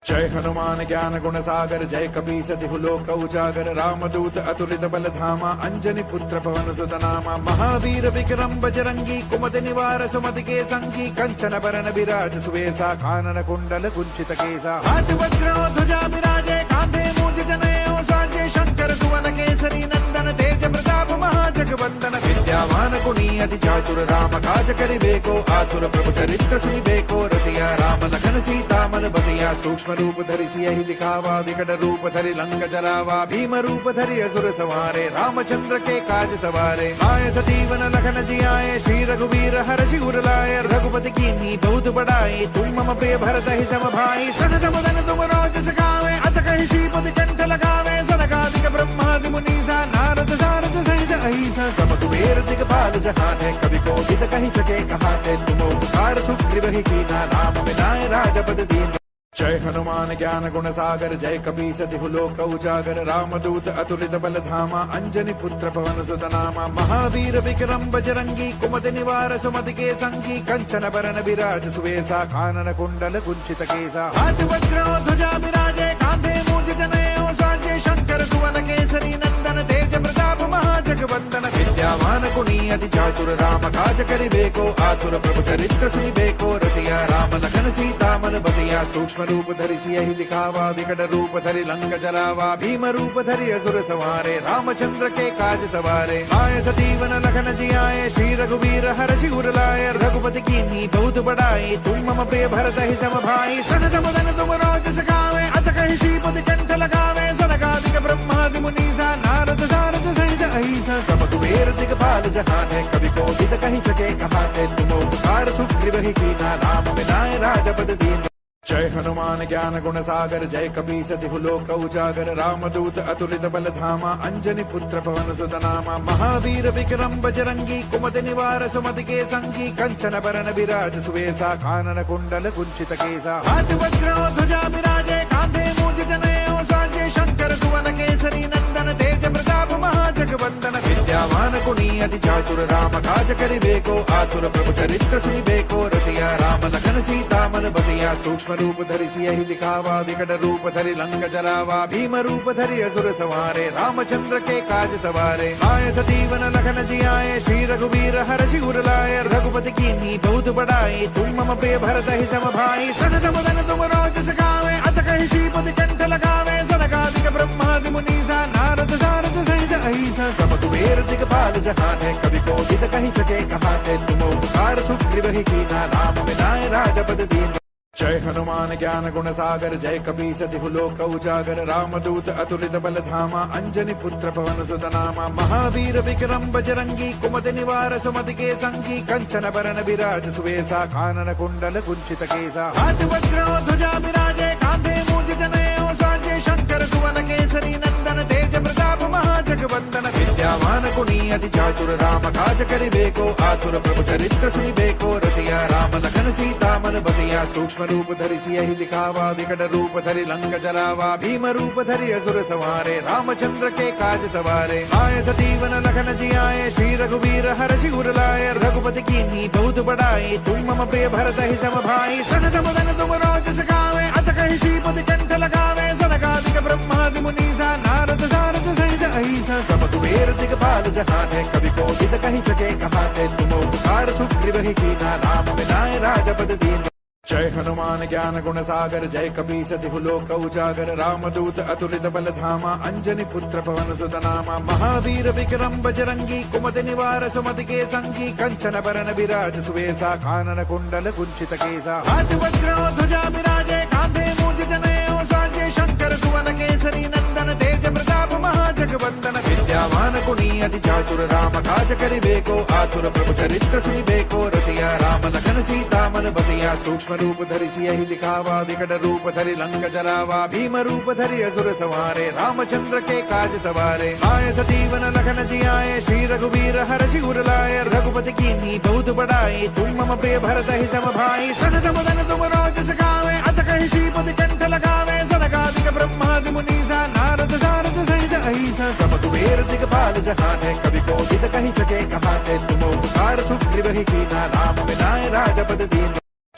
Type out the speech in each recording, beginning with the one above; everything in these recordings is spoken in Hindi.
जय हनुमान ज्ञान गुण सागर जय कपीस तिहु लोक उजागर रामदूत अतुलित बल धामा अंजनी पुत्र पवन सुत नामा महावीर विक्रम बजरंगी कुमति निवार सुमति के संगी कंचन बरन विराज सुवेसा कानन कुंडल कुंचित केसा हाथ वज्र ध्वजा विराजे कांधे मूंज जनेऊ साजे शंकर सुवन केसरी नंदन तेज प्रताप महाजगवंदन विद्यावान गुणी अति चातुर राम काज करिबेको आतुर प्रभु चरित्र सुनिबेको रसिया राम लखन सीता मन बसिया सूक्ष्म रूप धरि सियहि दिखावा विकट रूप धरि लंक जरावा भीम रूप धरि असुर सवारे रामचंद्र के काज सवारे आए सजीवन लखन जियाए श्री रघुवीर हर्षि उर लाए रघुपति कीन्ही बहुत बड़ाई तुम मम प्रिय भरत ही सम भाई सनत मदन तुम रोज सगावे अस कहि श्रीपति कंठ लगावे सनकादिक ब्रह्मादि मुनीसा नारद सारद सहित अहिसा सम कुबेर दिगपाल जहान है कवि कोविद कहि सके कहाते तुम उपकार सुग्रीव ही कीना राम विनाय राजपद दीन जय हनुमान ज्ञान गुण सागर जय कपीस तिहु लोक उजागर रामदूत अतुलित बल धामा अंजनी पुत्र पवन सुत नामा महावीर विक्रम बजरंगी कुमति निवार सुमति के संगी कंचन बरन विराज सुवेसा कानन कुंडल कुंचित केसा हाथ वज्र ध्वजा विराजे कांधे मूंज जनेऊ साजे शंकर सुवन केसरी नंदन तेज प्रताप महाजगवंदन विद्यावान गुणी अति चातुर राम काज करिबेको आतुर प्रभु चरित्र सुनिबेको रसिया राम लखन सीता मन बसिया सूक्ष्म रूप धरि सियहि दिखावा विकट रूप धरि लंक जरावा भीम रूप धरि असुर सवारे रामचंद्र के काज सवारे आए सजीवन लखन जियाए श्री रघुवीर हर्षि उर लाए रघुपति कीन्ही बहुत बड़ाई तुम मम प्रिय भरत ही सम भाई सनत मदन तुम रोज सगावे अस कहि श्रीपति कंठ लगावे सनकादिक ब्रह्मादि मुनीसा नारद सारद सहित अहिसा सम कुबेर दिगपाल जहान है कवि कोविद कहि सके कहाते तुम उपकार सुग्रीव ही कीना राम विनाय राजपद दीन जय हनुमान ज्ञान गुण सागर जय कपीस तिहु लोक उजागर रामदूत अतुलित बल धामा अंजनी पुत्र पवन सुत नामा महावीर विक्रम बजरंगी कुमति निवार सुमति के संगी कंचन बरन विराज सुवेसा कानन कुंडल कुंचित केसा हाथ वज्र ध्वजा विराजे कांधे मूंज जनेऊ साजे शंकर सुवन केसरी नंदन तेज प्रताप महाजगवंदन विद्यावान गुणी अति चातुर राम काज करिबेको आतुर प्रभु चरित्र सुनिबेको रसिया राम लखन सीता मन बसिया सूक्ष्म रूप धरि सियहि दिखावा विकट रूप धरि लंक जरावा भीम रूप धरि असुर सवारे रामचंद्र के काज सवारे आए सजीवन लखन जियाए श्री रघुवीर हर्षि उर लाए रघुपति कीन्ही बहुत बड़ाई तुम मम प्रिय भरत ही सम भाई सनत मदन तुम रोज सगावे अस कहि श्रीपति कंठ लगावे सनकादिक ब्रह्मादि मुनीसा नारद सारद सहित अहिसा सम कुबेर दिगपाल जहान है कवि कोविद कहि सके कहाते तुम उपकार सुग्रीव ही कीना राम विनाय राजपद दीन जय हनुमान ज्ञान गुण सागर जय कपीस तिहु लोक उजागर रामदूत अतुलित बल धामा अंजनी पुत्र पवन सुत नामा महावीर विक्रम बजरंगी कुमति निवार सुमति के संगी कंचन बरन विराज सुवेसा कानन कुंडल कुंचित केसा हाथ वज्र ध्वजा विराजे कांधे मूंज जनेऊ साजे शंकर सुवन केसरी नंदन तेज प्रताप महाजगवंदन विद्यावान गुणी अति चातुर राम काज करिबेको आतुर प्रभु चरित्र सुनिबेको रसिया राम लखन सीता मन बसिया सूक्ष्म रूप धरि सियहि दिखावा विकट रूप धरि लंक जरावा भीम रूप धरि असुर सवारे रामचंद्र के काज सवारे आए सजीवन लखन जियाए श्री रघुवीर हर्षि उर लाए रघुपति कीन्ही बहुत बड़ाई तुम मम प्रिय भरत ही सम भाई सनत मदन तुम रोज सगावे अस कहि श्रीपति कंठ लगावे सनकादिक ब्रह्मादि मुनीसा नारद सारद सहित अहिसा सम कुबेर दिगपाल जहान है कवि कोविद कहि सके कहाते तुम उपकार सुग्रीव ही कीना राम विनाय राजपद दीन जय हनुमान ज्ञान गुण सागर जय कपीस तिहु लोक उजागर रामदूत अतुलित बल धामा अंजनी पुत्र पवन सुत नामा महावीर विक्रम बजरंगी कुमति निवार सुमति के संगी कंचन बरन विराज सुवेसा कानन कुंडल कुंचित केसा हाथ वज्र ध्वजा विराजे कांधे मूंज जनेऊ साजे शंकर सुवन केसरी नंदन तेज प्रताप महाजगवंदन विद्यावान गुणी अति चातुर राम काज करिबेको आतुर प्रभु चरित्र सुनिबेको रसिया राम लखन सीता मन बसिया सूक्ष्म रूप धरि सियहि दिखावा विकट रूप धरि लंक जरावा भीम रूप धरि असुर सवारे रामचंद्र के काज सवारे आए सजीवन लखन जियाए श्री रघुवीर हर्षि उर लाए रघुपति कीन्ही बहुत बड़ाई तुम मम प्रिय भरत ही सम भाई सनत मदन तुम रोज सगावे अस कहि श्रीपति कंठ लगावे सनकादिक ब्रह्मादि मुनीसा नारद सारद सहित अहिसा सम कुबेर दिगपाल जहान है कवि कोविद कहि सके कहाते तुम उपकार सुग्रीव ही कीना राम विनाय राजपद दीन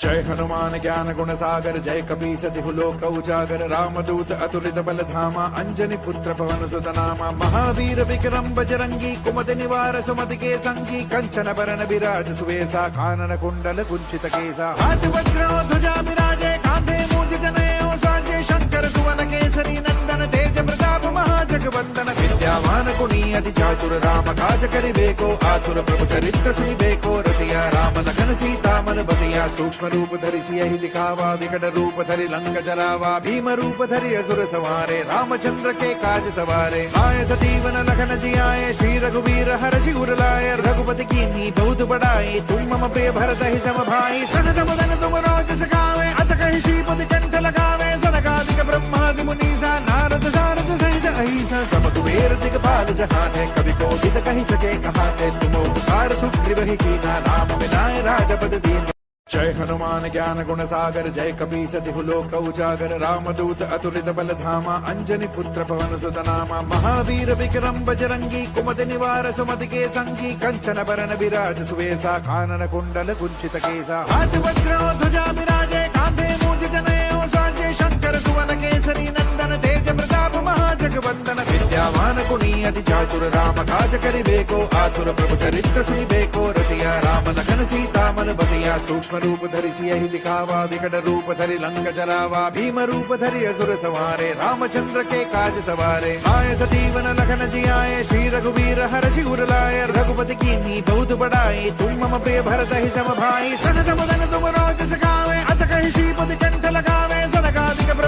जय हनुमान ज्ञान गुण सागर जय कपीस तिहु लोक उजागर रामदूत अतुलित बल धामा अंजनी पुत्र पवन सुत नामा महावीर विक्रम बजरंगी कुमति निवार सुमति के संगी कंचन बरन विराज सुवेसा कानन कुंडल कुंचित केसा हाथ वज्र ध्वजा विराजे कांधे मूज जनेऊ साजे शंकर सुवन केसरी नंदन तेज प्रताप महाजगवंदन विद्यावान गुणी अति चातुर राम काज करिबेको आतुर प्रभु चरित्र सुनिबेको रसिया राम लखन सीता मन बसिया सूक्ष्म रूप धरि सियहि दिखावा विकट रूप धरि लंक जरावा भीम रूप धरि असुर सवारे रामचंद्र के काज सवारे आए सजीवन लखन जियाए श्री रघुवीर हर्षि उर लाए रघुपति कीन्ही बहुत बड़ाई तुम मम प्रिय भरत ही सम भाई सजत बदन तुम रोज सखावे अस कहि श्रीपति कंठ लगावे सनकादिक ब्रह्मादि मुनीसा नारद सारद सहित अहिसा सम कुबेर दिगपाल जहाने कवि कोविद कहि सके कहाते तुम उपकार सुग्रीव ही कीना राम विनाय राजपद दीन जय हनुमान ज्ञान गुण सागर जय कपीस तिहु लोक उजागर रामदूत अतुलित बल धामा अंजनी पुत्र पवन सुत नामा महावीर विक्रम बजरंगी कुमति निवार सुमति के संगी कंचन बरन विराज सुवेसा कानन कुंडल कुंचित केसा हाथ वज्र ध्वजा विराजे कांधे मूज जनेऊ साजे शंकर सुवन केसरी नंदन तेज प्रताप महाजगवंदन विद्यावान गुणी अति चातुर राम काज करिबेको आतुर प्रभु चरित्र सुनिबेको रसिया राम लखन सीता मन बसिया सूक्ष्म रूप धरि सियहि दिखावा विकट रूप धरि लंक जरावा भीम रूप धरि असुर सवारे रामचंद्र के काज सवारे आए सजीवन लखन जियाए श्री रघुवीर हर्षि उर लाए रघुपति कीन्ही बहुत बड़ाई तुम मम प्रिय भरत ही सम भाई सजत बदन तुम रोज सखावे अस कहि श्रीपति कंठ लगावे सनकादिक